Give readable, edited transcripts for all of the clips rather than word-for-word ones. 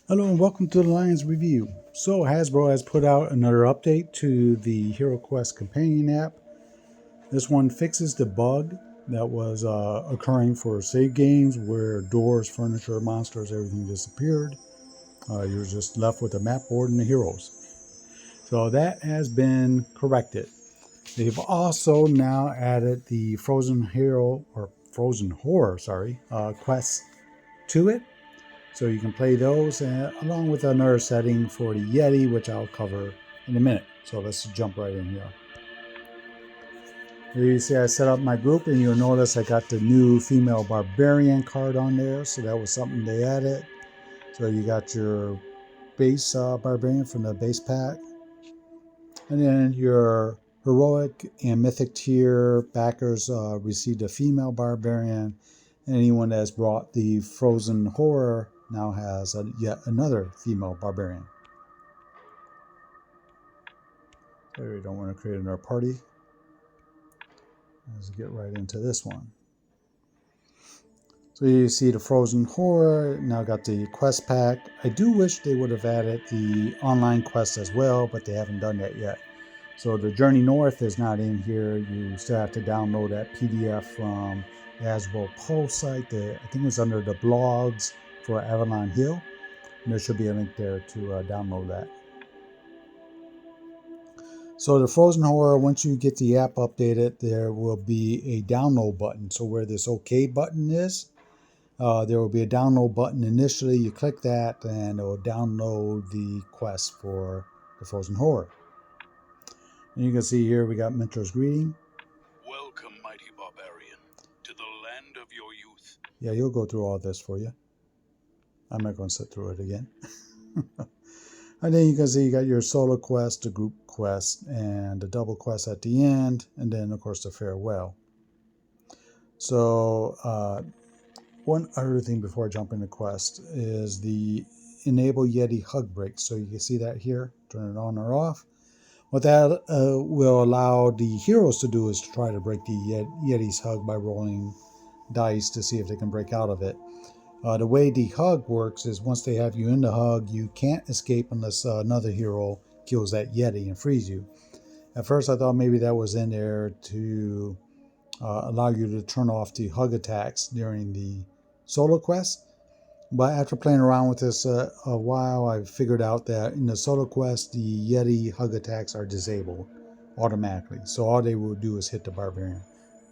Hello and welcome to the Lions Review. So Hasbro has put out another update to the HeroQuest companion app. This one fixes the bug that was occurring for save games where doors, furniture, monsters, everything disappeared. You were just left with the map board and the heroes. So that has been corrected. They've also now added the Frozen Horror, quests to it. So you can play those along with another setting for the Yeti, which I'll cover in a minute. So let's jump right in here. Here you see I set up my group, and you'll notice I got the new female barbarian card on there. So that was something they added. So you got your base barbarian from the base pack, and then your heroic and mythic tier backers received a female barbarian, and anyone that's brought the Frozen Horror now has yet another female barbarian. So we don't want to create another party. Let's get right into this one. So you see the Frozen Horror, now got the quest pack. I do wish they would have added the online quest as well, but they haven't done that yet. So the Journey North is not in here. You still have to download that PDF from the Hasbro Pulse site. I think it's under the blogs for Avalon Hill. And there should be a link there to download that. So the Frozen Horror, once you get the app updated, there will be a download button. So where this OK button is, there will be a download button initially. You click that and it will download the quest for the Frozen Horror. And you can see here we got Mentor's Greeting. Welcome, mighty barbarian, to the land of your youth. Yeah, you'll go through all this for you. I'm not going to sit through it again. And then you can see you got your solo quest, the group quest, and the double quest at the end, and then of course the farewell. So one other thing before I jump into quest is the enable Yeti hug break. So you can see that here, turn it on or off. What that will allow the heroes to do is to try to break the Yeti's hug by rolling dice to see if they can break out of it. The way the hug works is once they have you in the hug, you can't escape unless another hero kills that Yeti and frees you. At first I thought maybe that was in there to allow you to turn off the hug attacks during the solo quest. But after playing around with this a while, I figured out that in the solo quest, the Yeti hug attacks are disabled automatically. So all they will do is hit the barbarian.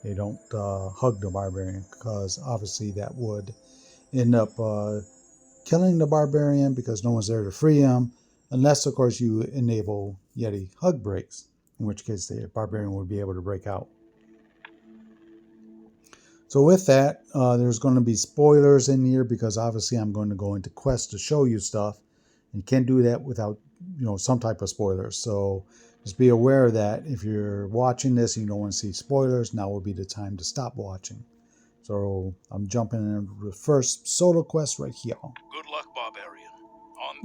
They don't hug the barbarian, because obviously that would end up killing the barbarian because no one's there to free him, unless of course you enable Yeti hug breaks, in which case the barbarian would be able to break out. So with that, there's going to be spoilers in here because obviously I'm going to go into quest to show you stuff. And you can't do that without, some type of spoilers. So just be aware that if you're watching this and you don't want to see spoilers, now would be the time to stop watching. So I'm jumping into the first solo quest right here. Good luck, barbarian.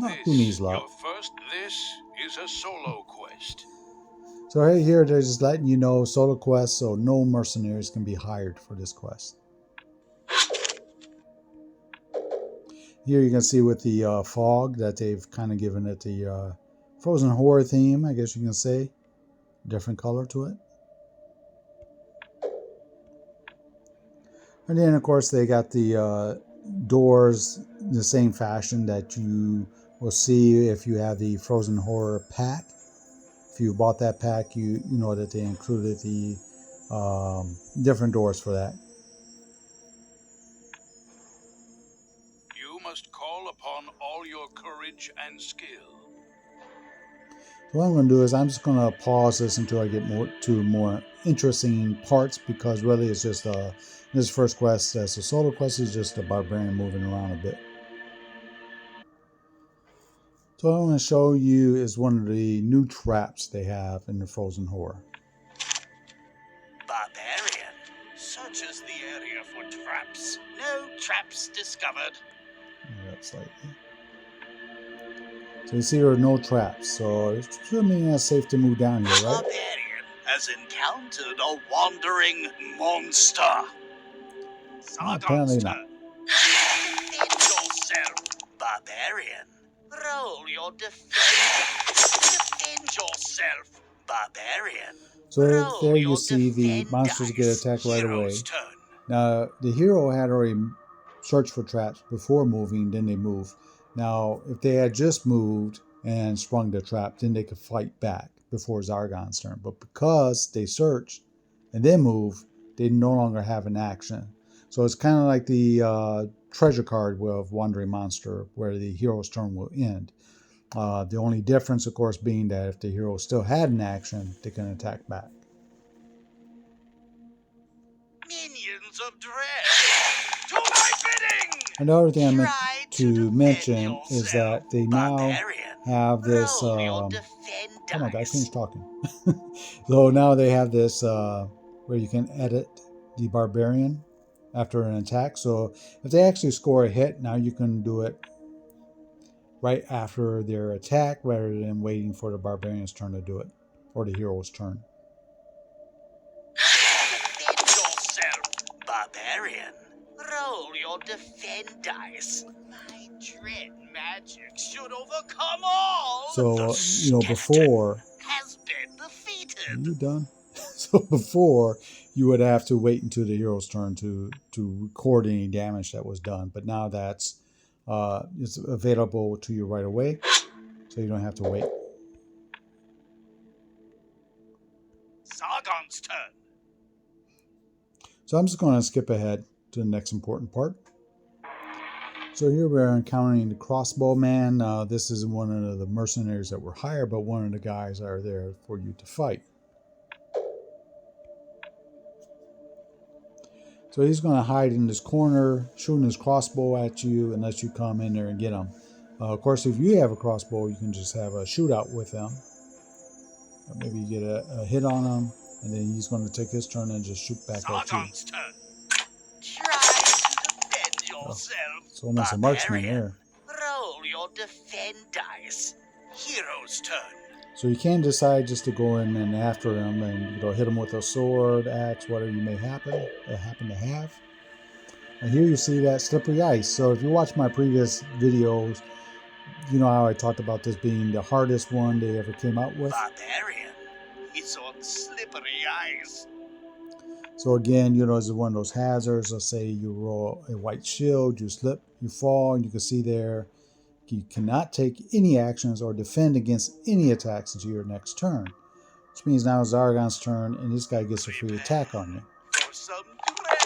On Who needs luck? this is a solo quest. So right here, they're just letting you know solo quest, so no mercenaries can be hired for this quest. Here you can see with the fog that they've kind of given it the Frozen Horror theme, I guess you can say. Different color to it. And then, of course, they got the doors in the same fashion that you will see if you have the Frozen Horror pack. If you bought that pack, you know that they included the different doors for that. You must call upon all your courage and skill. So what I'm going to do is I'm just going to pause this until I get more interesting parts, because really it's just this first quest as a solo quest is just a barbarian moving around a bit. So what I want to show you is one of the new traps they have in the Frozen Horror. Barbarian, searches the area for traps. No traps discovered. That slightly. So you see there are no traps, so it should mean it's safe to move down here, right? Barbarian has encountered a wandering monster. Apparently not. Defend yourself, barbarian. Roll your defense. Defend yourself, barbarian. So Roll there you your see the defend monsters get dice. attacked right away. Hero's turn. Now, the hero had already searched for traps before moving, then they moved. Now, if they had just moved and sprung the trap, then they could fight back before Zargon's turn. But because they searched and then moved, they no longer have an action. So it's kind of like the treasure card of Wandering Monster, where the hero's turn will end. The only difference, of course, being that if the hero still had an action, they can attack back. Minions of dread. To my bidding. Another thing I meant Try to mention is yourself, that they now barbarian. have this. Roll your defend Come on, guys, dice. finish talking. So now they have this where you can edit the barbarian after an attack. So if they actually score a hit, now you can do it right after their attack rather than waiting for the barbarian's turn to do it, or the hero's turn. Defend yourself, barbarian. Roll your defend dice. My dread magic should overcome all. So The before has been defeated. Are you done? So before, you would have to wait until the hero's turn to record any damage that was done. But now that's it's available to you right away, so you don't have to wait. Sargon's turn. So I'm just going to skip ahead to the next important part. So here we're encountering the crossbow man. This is one of the mercenaries that were hired, but one of the guys that are there for you to fight. So he's going to hide in this corner, shooting his crossbow at you unless you come in there and get him. Of course, if you have a crossbow, you can just have a shootout with him. Maybe you get a hit on him, and then he's going to take his turn and just shoot back at you. Sargon's turn. Try to defend yourself. It's almost a marksman there. Roll your defend dice. Hero's turn. So you can decide just to go in and after him and hit him with a sword, axe, whatever you may happen to have. And here you see that slippery ice. So if you watch my previous videos, you know how I talked about this being the hardest one they ever came out with. Barbarian. It's on slippery ice. So again, this is one of those hazards. Let's say you roll a white shield, you slip, you fall, and you can see there you cannot take any actions or defend against any attacks until your next turn. Which means now it's Zargon's turn, and this guy gets a free attack on you. For some dread,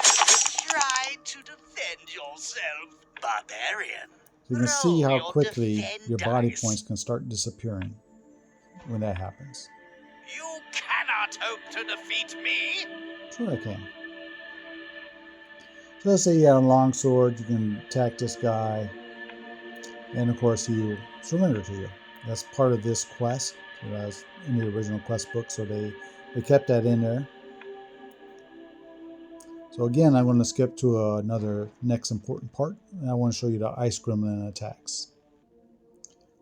try to defend yourself, barbarian. So you can see how Roll your quickly defend your body dice. points can start disappearing when that happens. You cannot hope to defeat me. Sure I can. So let's say you have a long sword, you can attack this guy, and of course he'll surrender to you. That's part of this quest. It was in the original quest book, so they kept that in there. So again, I'm going to skip to another next important part, and I want to show you the ice gremlin attacks.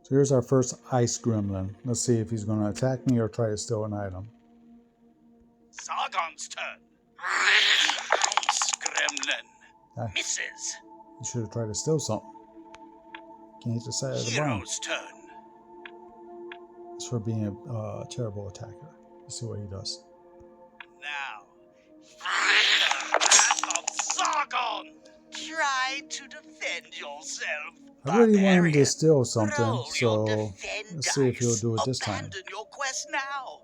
So here's our first ice gremlin. Let's see if he's going to attack me or try to steal an item. Sargon's turn. Ice gremlin. Misses. You should have tried to steal something. Can't hit the side of the bone. Hero's turn. It's for being a terrible attacker. Let's see what he does. Now, feel the wrath of Sargon. Try to defend yourself. I really want him to barbarian. steal something, Roll so your defend let's see if he'll dice. do it this time. Abandon your quest now.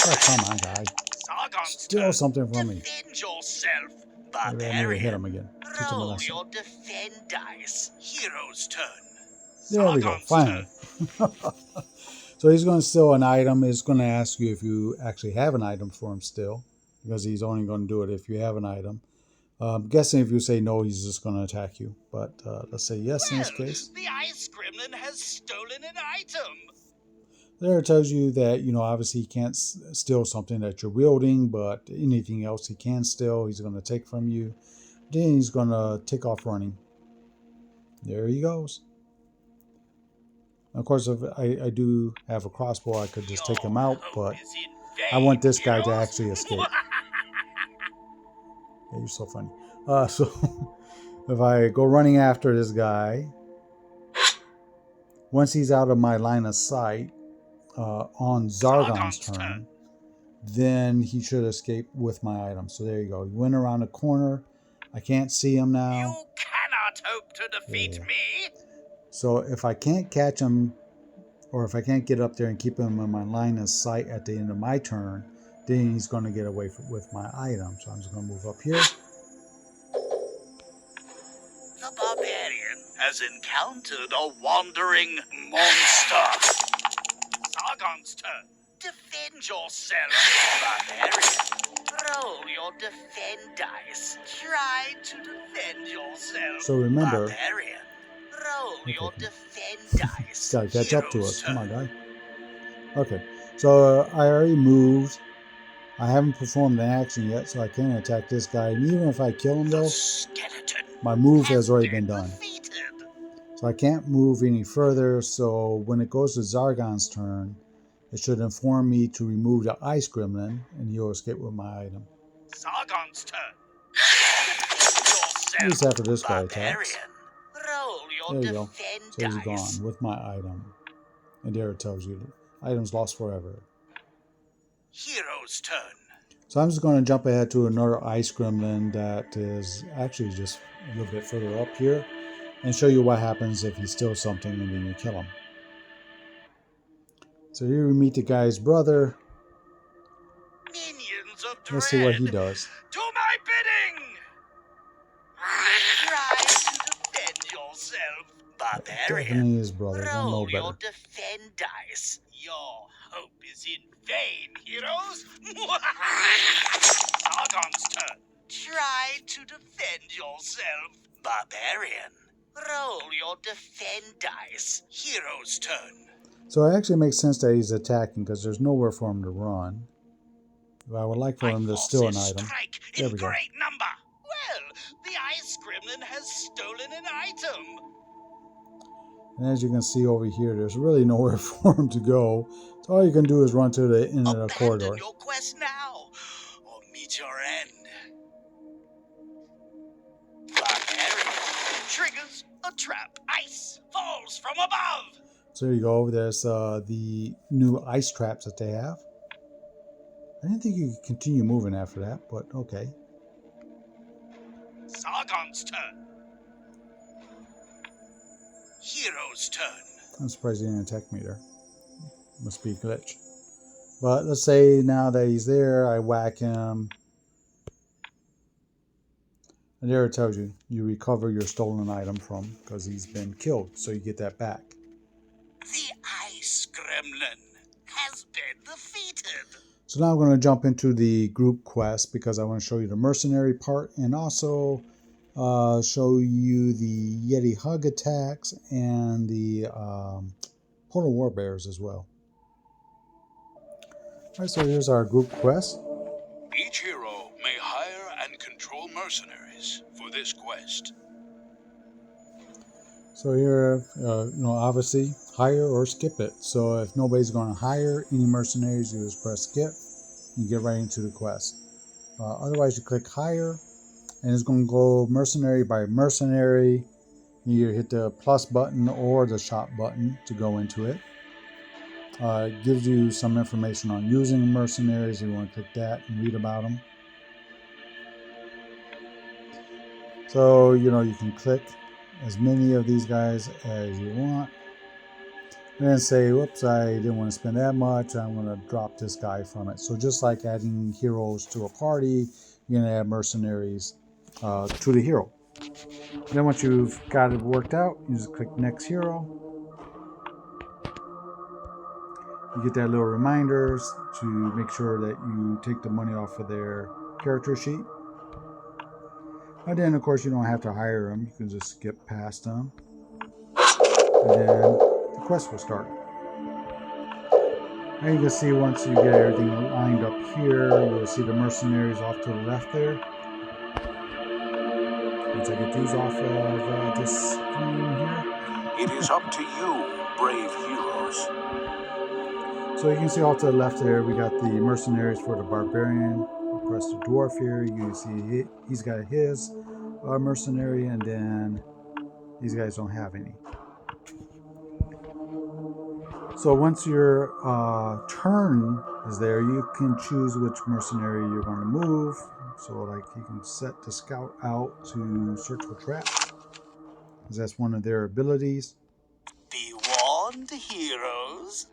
Oh, come on, guy. Sargon's Steal turn. something from me. Defend yourself, Maybe I need to hit barbarian. him again. Teach him a Roll lesson. your defend dice. Hero's turn. There we go, Sargon's finally. turn. So he's going to steal an item. He's going to ask you if you actually have an item for him still, because he's only going to do it if you have an item. I'm guessing if you say no, he's just going to attack you. But let's say yes in this case. The ice gremlin has stolen an item. There it tells you that, obviously he can't steal something that you're wielding, but anything else he can steal, he's going to take from you. Then he's going to take off running. There he goes. Of course, if I do have a crossbow, I could just take him out, but I want this guy to actually escape. Yeah, you're so funny. So if I go running after this guy, Once he's out of my line of sight on Zargon's turn, then he should escape with my item. So there you go. He went around the corner. I can't see him now. You cannot hope to defeat me. So if I can't catch him, or if I can't get up there and keep him in my line of sight at the end of my turn, then he's going to get away with my item. So I'm just going to move up here. The barbarian has encountered a wandering monster. Sargon's turn. Defend yourself, barbarian. Roll your defend dice. Try to defend yourself. So remember, barbarian. Roll your defend dice. Gotta catch up to us. Come on, guy. Okay, so I already moved. I haven't performed an action yet, so I can't attack this guy. And even if I kill him, though, my move has already been done. So I can't move any further. So when it goes to Zargon's turn, it should inform me to remove the ice gremlin, and he'll escape with my item. Sargon's turn. At least after this guy attacks. Roll your there you go. defend So he's dice. gone with my item. And there it tells you, items lost forever. Hero's turn. So I'm just going to jump ahead to another ice gremlin that is actually just a little bit further up here, and show you what happens if he steals something and then you kill him. So here we meet the guy's brother. Minions of dread. Let's see what he does. Do my bidding. Try to defend yourself, barbarian. Definitely his brother. I know Roll your better. defend dice. Your hope is in vain, heroes. Sargon's turn. Try to defend yourself, barbarian. Roll your defend dice. Hero's turn. So it actually makes sense that he's attacking because there's nowhere for him to run. But I would like for him to steal an item. There we go. Great number. Well, the ice gremlin has stolen an item. And as you can see over here, there's really nowhere for him to go. So all you can do is run to the end of the corridor. Abandon your quest now, or meet your end. Barbarian triggers a trap. Ice falls from above. So there you go. There's the new ice traps that they have. I didn't think you could continue moving after that, but okay. Sargon's turn. Hero's turn. I'm surprised he didn't attack me there. Must be a glitch. But let's say now that he's there, I whack him. And there it tells you, you recover your stolen item from, because he's been killed. So you get that back. The ice gremlin has been defeated. So now I'm going to jump into the group quest because I want to show you the mercenary part and also show you the Yeti hug attacks and the polar war bears as well. All right, so here's our group quest. Each hero may hire and control mercenaries for this quest. So here, obviously hire or skip it. So if nobody's going to hire any mercenaries, you just press skip and get right into the quest. Otherwise, you click hire, and it's going to go mercenary by mercenary. You hit the plus button or the shop button to go into it. It gives you some information on using mercenaries. You want to click that and read about them. So, you can click as many of these guys as you want. And then say, whoops, I didn't want to spend that much. I'm going to drop this guy from it. So just like adding heroes to a party, you're going to add mercenaries to the hero. Then once you've got it worked out, you just click next hero. You get that little reminders to make sure that you take the money off of their character sheet. And then, of course, you don't have to hire them. You can just skip past them. And then the quest will start. And you can see once you get everything lined up here, you'll see the mercenaries off to the left there. Once I get these off of this screen here. It is up to you, brave heroes. So you can see off to the left there, we got the mercenaries for the barbarian. You press the dwarf here, you can see he's got his mercenary, and then these guys don't have any. So once your turn is there, you can choose which mercenary you're going to move. So like you can set the scout out to search for traps, because that's one of their abilities. Be warned, heroes.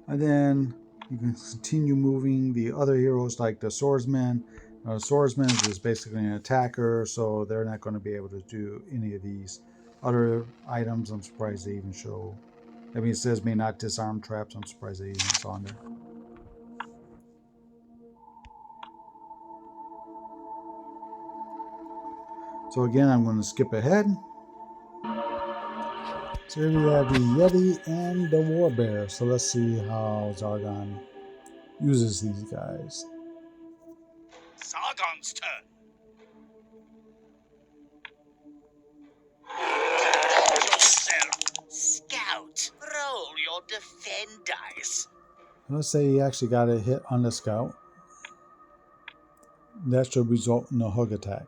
And then you can continue moving the other heroes like the swordsman. Swordsman is just basically an attacker, so they're not going to be able to do any of these other items. I'm surprised they even show. I mean, it says may not disarm traps. I'm surprised they even saw on there. So again, I'm going to skip ahead. So here we have the Yeti and the Warbear. So let's see how Zargon uses these guys. Sargon's turn. Yourself, scout. Roll your defend dice. Let's say he actually got a hit on the scout. That should result in a hug attack.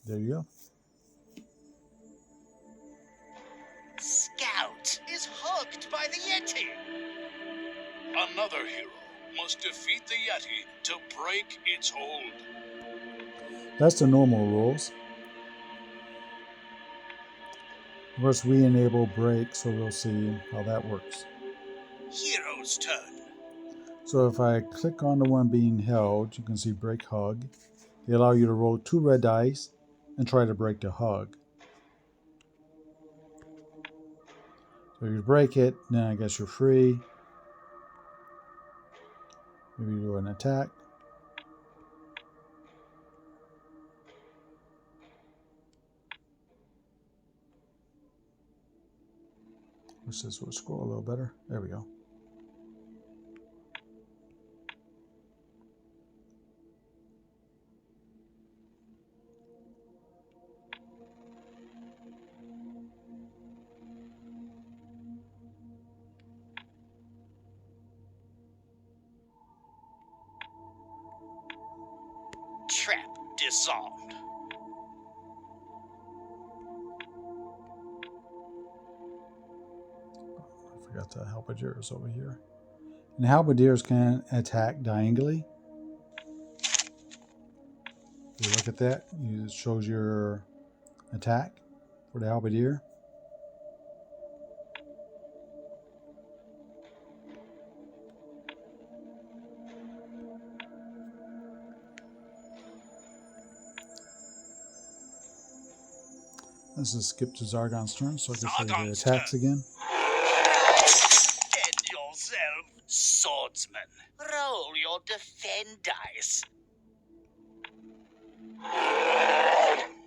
There you go. Scout is hooked by the Yeti. Another hero must defeat the Yeti to break its hold. That's the normal rules. Of course, we enable break, so we'll see how that works. Hero's turn. So if I click on the one being held, you can see break hug. They allow you to roll 2 red dice and try to break the hug. So you break it, then I guess you're free. Maybe do an attack. Wish this would scroll a little better. There we go. Trap disarmed. I forgot the halberdiers over here. And halberdiers can attack diagonally. If you look at that, it shows your attack for the halberdier. Let's just skip to Zargon's turn so I can show you the attacks again. Defend yourself, swordsman. Roll your defend dice.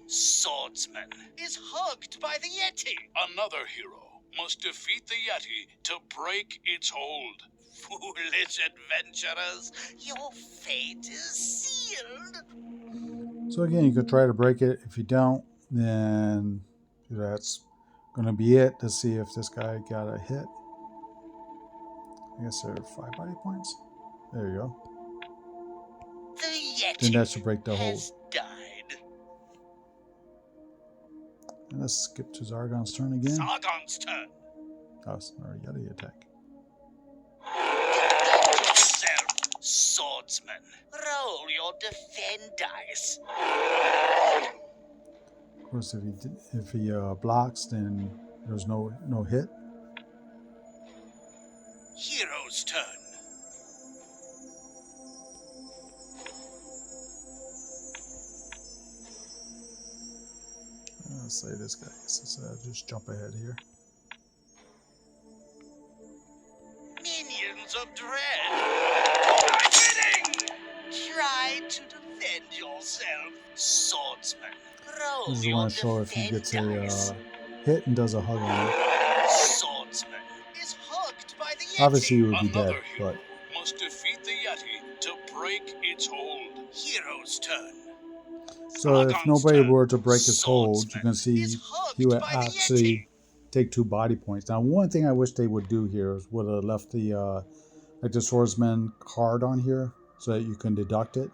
Swordsman is hooked by the Yeti. Another hero must defeat the Yeti to break its hold. Foolish adventurers, your fate is sealed. So again, you could try to break it. If you don't, then that's going to be it to see if this guy got a hit. I guess there are 5 body points. There you go. The Yeti Then that should break the hold. has died. And let's skip to Zargon's turn again. Sargon's turn. Oh, sorry, Yeti attack. Yourself, swordsman. Roll your defend dice. Of course, if he blocks, then there's no hit. Hero's turn. Let's say this guy. Let's just jump ahead here. Minions of dread. I'm winning! Try to defend yourself, swordsman. Roll This is your want to show if he defend gets dice. a hit and does a hug on him. Swordsman is hooked by the Yeti. Obviously, he would be Another dead, hero but must defeat the Yeti to break its hold. Hero's turn. so if Sargon's nobody turn. were to break his hold, you Swordsman can see is hooked he would by the actually Yeti. take 2 body points. Now, one thing I wish they would do here is would have left the like the swordsman card on here so that you can deduct it,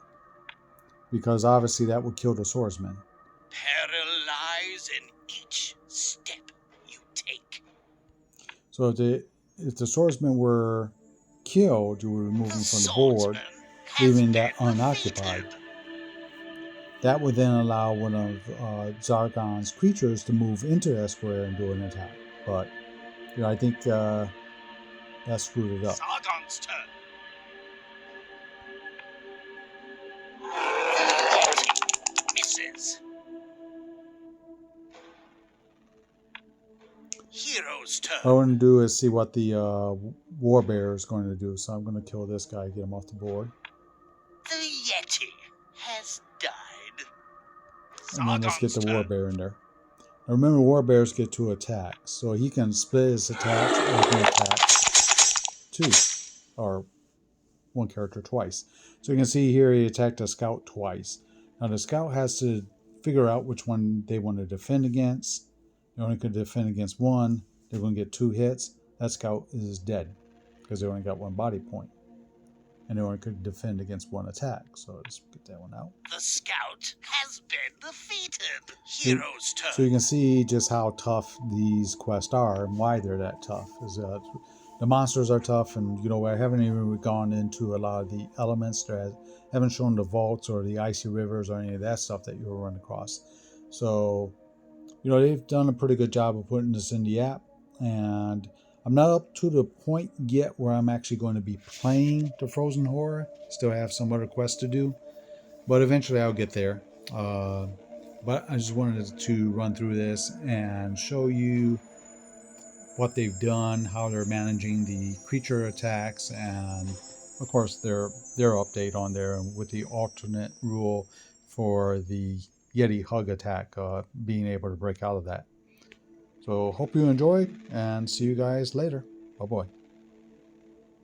because obviously that would kill the swordsman. Peril lies in each step you take. So if the swordsman were killed, you would remove him from the board, swordsman has leaving been that unoccupied. defeated. That would then allow one of Zargon's creatures to move into that square and do an attack. But I think that screwed it up. Sargon's turn. Misses. Hero's turn. What I want to do is see what the war bear is going to do. So I'm going to kill this guy, get him off the board. The Yeti has died. And then let's get the Sargon's war turn. bear in there. Now remember, war bears get 2 attacks. So he can split his attacks or he can attack 2. Or 1 character twice. So you can see here he attacked a scout twice. Now the scout has to figure out which one they want to defend against. They only could defend against 1. They're going to get 2 hits. That scout is dead because they only got 1 body point. And they only could defend against 1 attack. So let's get that one out. The scout has been defeated. Hero's turn. So you can see just how tough these quests are and why they're that tough. The monsters are tough, and I haven't even gone into a lot of the elements. That haven't shown the vaults or the icy rivers or any of that stuff that you'll run across. So they've done a pretty good job of putting this in the app, and I'm not up to the point yet where I'm actually going to be playing the Frozen Horror. Still have some other quests to do, but eventually I'll get there. But I just wanted to run through this and show you what they've done, how they're managing the creature attacks, and of course their update on there with the alternate rule for the Yeti hug attack, being able to break out of that. So hope you enjoyed, and see you guys later. Bye bye.